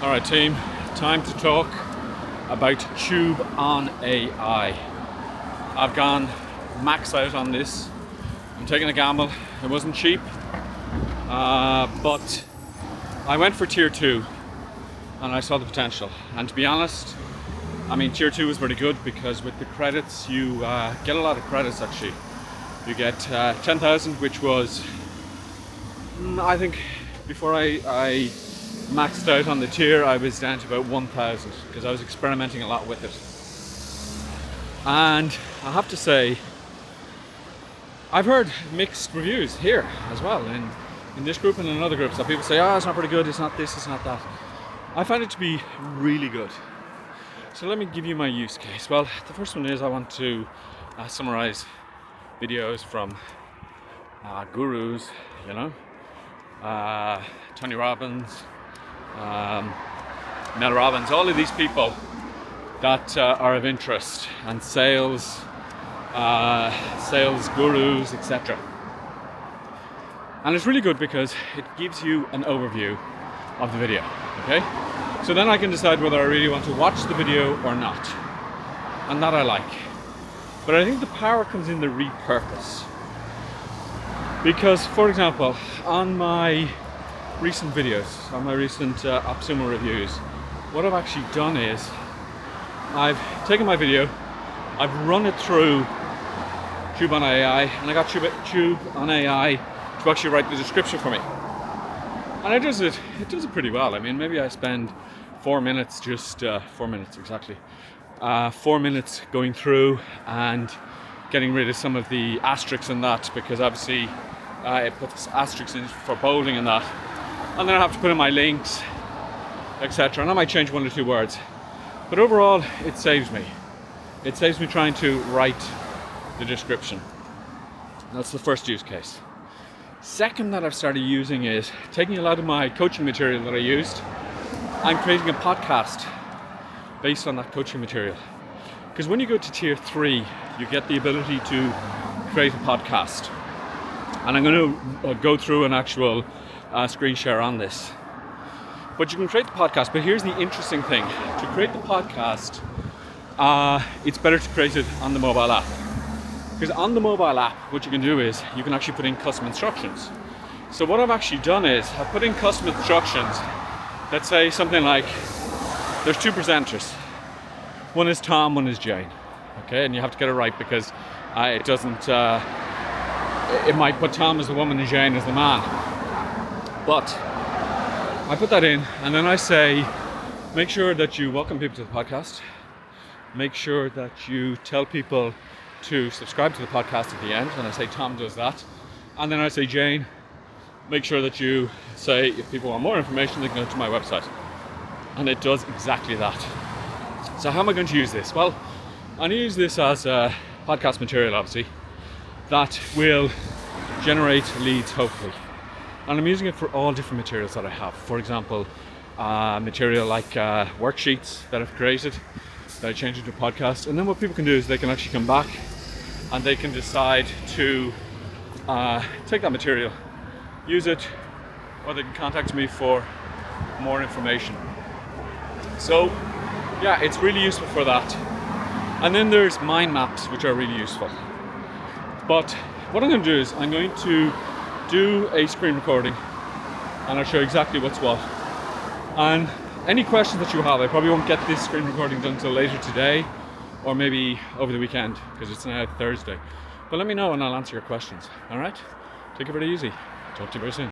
Alright team, time to talk about Tube on AI. I've gone max out on this. I'm taking a gamble. It wasn't cheap, but I went for tier 2 and I saw the potential. And to be honest, I mean tier 2 was pretty good because with the credits you get a lot of credits actually. You get 10,000, which was, I think before I maxed out on the tier, I was down to about 1,000 because I was experimenting a lot with it. And I have to say, I've heard mixed reviews here as well, in this group and in other groups, that people say, oh, it's not pretty good, it's not this, it's not that. I find it to be really good. So let me give you my use case. Well, the first one is I want to summarize videos from gurus, you know, Tony Robbins, Mel Robbins, all of these people that are of interest, and sales gurus, etc. And it's really good because it gives you an overview of the video, okay? So then I can decide whether I really want to watch the video or not, and that I like. But I think the power comes in the repurpose. Because, for example, on my recent videos, on my recent AppSumo reviews, what I've actually done is I've taken my video, I've run it through Tube on AI, and I got Tube on AI to actually write the description for me. And it does it pretty well. I mean, maybe I spend 4 minutes, just 4 minutes exactly, 4 minutes going through and getting rid of some of the asterisks in that, because obviously it puts asterisks in for bolding and that. And then I have to put in my links, etc. And I might change 1 or 2 words. But overall, it saves me. It saves me trying to write the description. That's the first use case. Second that I've started using is taking a lot of my coaching material that I used and creating a podcast based on that coaching material. Because when you go to tier 3, you get the ability to create a podcast. And I'm going to go through an actual screen share on this. But you can create the podcast, but here's the interesting thing. To create the podcast, it's better to create it on the mobile app. Because on the mobile app, what you can do is you can actually put in custom instructions. So what I've actually done is I've put in custom instructions. Let's say something like, there's 2 presenters. One is Tom, one is Jane. Okay, and you have to get it right because it doesn't, it might put Tom as the woman and Jane as the man. But I put that in, and then I say, make sure that you welcome people to the podcast. Make sure that you tell people to subscribe to the podcast at the end, and I say Tom does that. And then I say, Jane, make sure that you say if people want more information, they can go to my website. And it does exactly that. So how am I going to use this? Well, I'm going to use this as podcast material, obviously, that will generate leads, hopefully. And I'm using it for all different materials that I have. For example, material like worksheets that I've created, that I change into a podcast. And then what people can do is they can actually come back and they can decide to take that material, use it, or they can contact me for more information. So yeah, it's really useful for that. And then there's mind maps, which are really useful. But what I'm going to do is I'm going to do a screen recording and I'll show you exactly what's what. And any questions that you have, I probably won't get this screen recording done until later today or maybe over the weekend because it's now Thursday. But let me know and I'll answer your questions. All right? Take it very easy. Talk to you very soon.